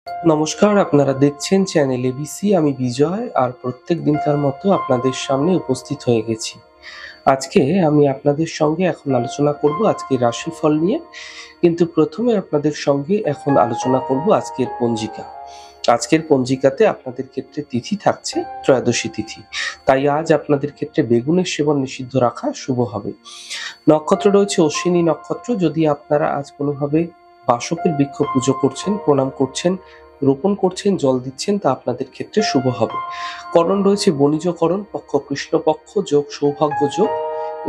নমস্কার, আপনারা দেখছেন চ্যানেল এবিসি। আমি বিজয়, আর প্রত্যেক দিনকার মতো আপনাদের সামনে উপস্থিত হয়ে গেছি। আজকে আমি আপনাদের সঙ্গে এখন আলোচনা করব আজকের রাশিফল নিয়ে। কিন্তু প্রথমে আপনাদের সঙ্গে এখন আলোচনা করব আজকের পঞ্জিকা। আজকের পঞ্জিকাতে আপনাদের ক্ষেত্রে তিথি থাকছে ত্রয়োদশী তিথি। তাই আজ আপনাদের ক্ষেত্রে বেগুনের সেবন নিষিদ্ধ রাখা শুভ হবে। নক্ষত্র রয়েছে অশ্বিনী নক্ষত্র। যদি আপনারা আজ কোনোভাবে বাসকের বৃক্ষ পুজো করছেন, প্রণাম করছেন, রোপণ করছেন, জল দিচ্ছেন, তা আপনাদের ক্ষেত্রে শুভ হবে। করণ রয়েছে বণিজ করণ, পক্ষ কৃষ্ণপক্ষ, যোগ সৌভাগ্য যোগ,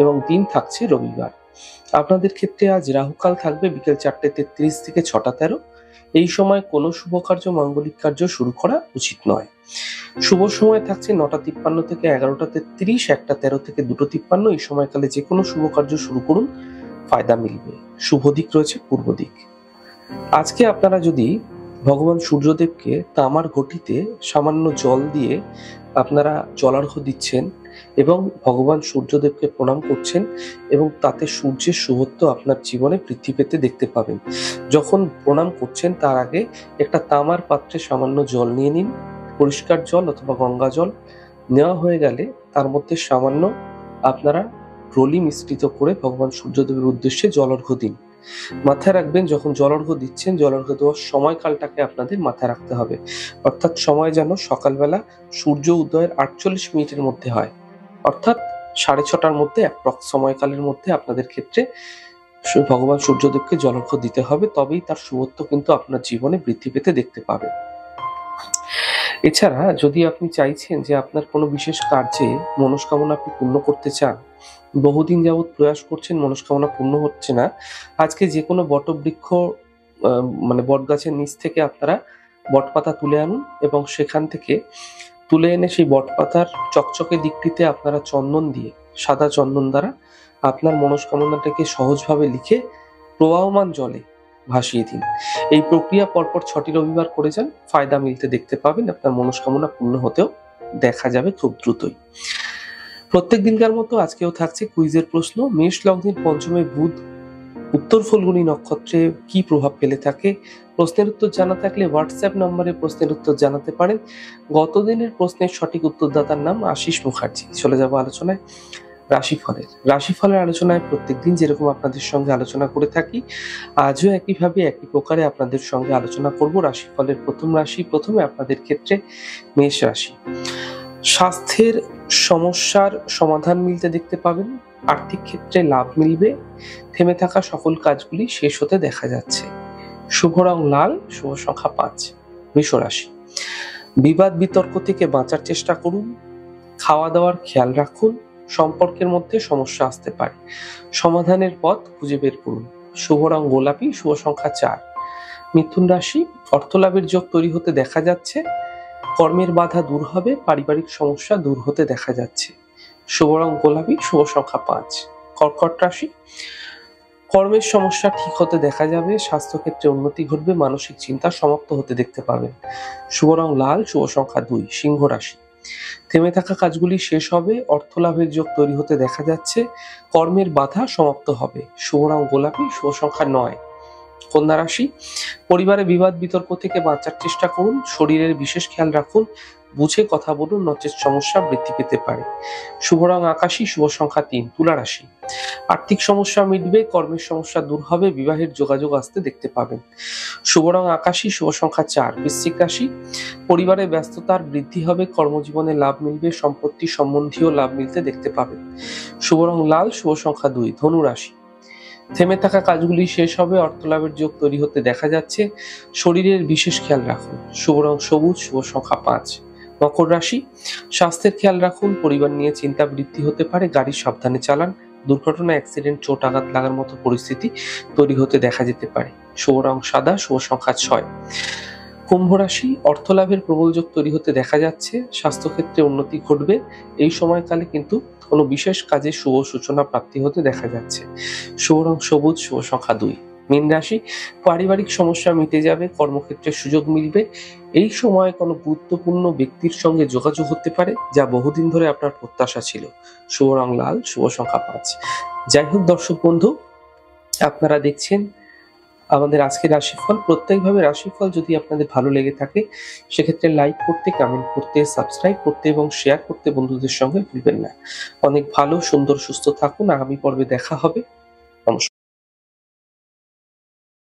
এবং দিন থাকছে রবিবার। আপনাদের ক্ষেত্রে আজ রাহুকাল থাকবে বিকেল 4:33 থেকে 6:13। এই সময় কোনো শুভ কার্য, মাঙ্গলিক কার্য শুরু করা উচিত নয়। শুভ সময় থাকছে 9:53 থেকে 11:33, 1:13 থেকে 2:53। এই সময়কালে যে কোনো শুভ কার্য শুরু করুন, ফায়দা মিলবে। শুভ দিক রয়েছে পূর্ব দিক। আজকে আপনারা যদি ভগবান সূর্যদেবকে তামার ঘটিতে সামান্য জল দিয়ে আপনারা জলার্ঘ্য দিচ্ছেন এবং ভগবান সূর্যদেবকে প্রণাম করছেন, এবং তাতে সূর্যের শুভত্ব আপনার জীবনে বৃদ্ধি পেতে দেখতে পাবেন। যখন প্রণাম করছেন তার আগে একটা তামার পাত্রে সামান্য জল নিয়ে নিন, পরিষ্কার জল অথবা গঙ্গা জল। নেওয়া হয়ে গেলে তার মধ্যে সামান্য আপনারা রলি মিশ্রিত করে ভগবান সূর্যদেবের উদ্দেশ্যে জলার্ঘ্য দিন। মাথায় রাখবেন, যখন জলার্ঘ্য দিচ্ছেন, জলার্ঘ্য দেওয়ার সময়কালটাকে আপনাদের মাথায় রাখতে হবে। অর্থাৎ সময় যেন সকালবেলা সূর্য উদয়ের 48 মিনিটের মধ্যে হয়, অর্থাৎ 6:30টার মধ্যে অ্যাপ্রক্স সময়কালের মধ্যে আপনাদের ক্ষেত্রে ভগবান সূর্যদেবকে জলার্ঘ্য দিতে হবে। তবেই তার শুভত্ব কিন্তু আপনার জীবনে বৃদ্ধি পেতে দেখতে পাবেন। এছাড়া যদি আপনি চাইছেন যে আপনার কোনো বিশেষ কার্যে মনস্কামনা আপনি পূর্ণ করতে চান, বহুদিন যাবৎ প্রয়াস করছেন, মনস্কামনা পূর্ণ হচ্ছে না, আজকে যে কোনো বটবৃক্ষ মানে বটগাছের নিচ থেকে আপনারা বটপাতা তুলে আনুন, এবং সেখান থেকে তুলে এনে সেই বটপাতার চকচকে দিকটিতে আপনারা চন্দন দিয়ে, সাদা চন্দন দ্বারা আপনার মনস্কামনাটাকে সহজভাবে লিখে প্রবাহমান জলে ভাসিয়ে দিন। এই প্রক্রিয়া পরপর 6টি রবিবার করে যান, ফায়দা মিলতে দেখতে পাবেন। আপনার মনস্কামনা পূর্ণ হতেও দেখা যাবে খুব দ্রুতই। প্রত্যেক দিনকার মতো আজকেও থাকছে কুইজের প্রশ্ন। মেষ লগ্নের পঞ্চমে বুধ উত্তর ফল্গুনী নক্ষত্রে কি প্রভাব ফেলে থাকে? প্রশ্নের উত্তর জানা থাকলে হোয়াটসঅ্যাপ নম্বরে প্রশ্নের উত্তর জানাতে পারেন। গতদিনের প্রশ্নের সঠিক উত্তরদাতার নাম আশিস মুখার্জি। চলে যাব আলোচনায়। রাশিফলের আলোচনায় প্রত্যেকদিন যেরকম আপনাদের সঙ্গে আলোচনা করে থাকি, আজও একইভাবে একই প্রকারে আপনাদের সঙ্গে আলোচনা করব রাশিফলের প্রথম রাশি। প্রথমে আপনাদের ক্ষেত্রে মেষ রাশি। স্বাস্থ্যের সমস্যার সমাধান মিলতে দেখতে পাবেন। আর্থিক ক্ষেত্রে লাভ মিলবে। থেমে থাকা সকল কাজগুলি শেষ হতে দেখা যাচ্ছে। শুভ রং লাল, শুভ সংখ্যা 5। বৃষ রাশি। বিবাদ বিতর্ক থেকে বাঁচার চেষ্টা করুন। খাওয়া দাওয়ার খেয়াল রাখুন। সম্পর্কের মধ্যে সমস্যা আসতে পারে, সমাধানের পথ খুঁজে বের করুন। শুভ রং গোলাপি, শুভ সংখ্যা 4। মিথুন রাশি। অর্থলাভের যোগ তৈরি হতে দেখা যাচ্ছে। কর্মের বাধা দূর হবে, পারিবারিক সমস্যা দূর হতে দেখা যাচ্ছে। শুভ রং গোলাপি, শুভ সংখ্যা 5। কর্কট রাশি। কর্মের সমস্যা ঠিক হতে দেখা যাবে। স্বাস্থ্যক্ষেত্রে উন্নতি ঘটবে, মানসিক চিন্তা সমাপ্ত হতে দেখতে পাবেন। শুভ রং লাল, শুভ সংখ্যা 2। সিংহ রাশি। থেমে থাকা কাজগুলি শেষ হবে, অর্থ লাভের যোগ তৈরি হতে দেখা যাচ্ছে। কর্মের বাধা সমাপ্ত হবে। শুভ রং গোলাপি, শুভ সংখ্যা 9। কন্যা রাশি। পরিবারে বিবাদ বিতর্ক থেকে বাঁচার চেষ্টা করুন। শরীরের বিশেষ খেয়াল রাখুন। বুঝে কথা বলুন, নচেৎ সমস্যা বৃদ্ধি পেতে পারে। শুভ রং আকাশী, শুভ সংখ্যা 3। তুলা রাশি। আর্থিক সমস্যা মিটবে, কর্মের সমস্যা দূর হবে, বিবাহের যোগাযোগ আসতে দেখতে পাবেন। শুভ রং আকাশী, শুভ সংখ্যা 4। বৃশ্চিক রাশি। পরিবারে ব্যস্ততার বৃদ্ধি হবে, কর্মজীবনে লাভ মিলবে, সম্পত্তি সম্বন্ধীয় লাভ মিলতে দেখতে পাবেন। শুভ রং লাল, শুভ সংখ্যা 2। ধনু রাশি। থেমে থাকা কাজগুলি শেষ হবে, অর্থলাভের যোগ তৈরি হতে দেখা যাচ্ছে। শরীরের বিশেষ খেয়াল রাখুন। শুভ রং সবুজ, শুভ সংখ্যা 5। মকর রাশি। স্বাস্থ্যের খেয়াল রাখুন, পরিবার নিয়ে চিন্তা বৃদ্ধি হতে পারে, গাড়ি সাবধানে চালান। দুর্ঘটনা, অ্যাক্সিডেন্ট, চোট আঘাত লাগার মতো পরিস্থিতি তৈরি হতে দেখা যেতে পারে। শুভ রং সাদা, শুভ সংখ্যা 6। কুম্ভ রাশি। অর্থলাভের প্রবল যোগ তৈরি হতে দেখা যাচ্ছে। স্বাস্থ্যক্ষেত্রে উন্নতি ঘটবে। এই সময়কালে কিন্তু কোনো বিশেষ কাজে শুভ সূচনা প্রাপ্তি হতে দেখা যাচ্ছে। শুভ রং সবুজ, শুভ সংখ্যা 2। মীন রাশি। পারিবারিক সমস্যা মিটে যাবে, কর্মক্ষেত্রে সুযোগ মিলবে। এই সময় কোনো গুরুত্বপূর্ণ ব্যক্তির সঙ্গে যোগাযোগ হতে পারে, যা বহুদিন ধরে আপনার প্রত্যাশা ছিল। শুভ রং লাল, শুভ সংখ্যা 5। যাই হোক দর্শক বন্ধু, আপনারা দেখছেন আমাদের আজকের রাশিফল প্রত্যেকভাবে রাশিফল যদি আপনাদের ভালো লেগে থাকে সেক্ষেত্রে লাইক করতে, কমেন্ট করতে, সাবস্ক্রাইব করতে এবং শেয়ার করতে বন্ধুদের সঙ্গে ভুলবেন না। অনেক ভালো, সুন্দর, সুস্থ থাকুন। আগামী পর্বে দেখা হবে। নমস্কার।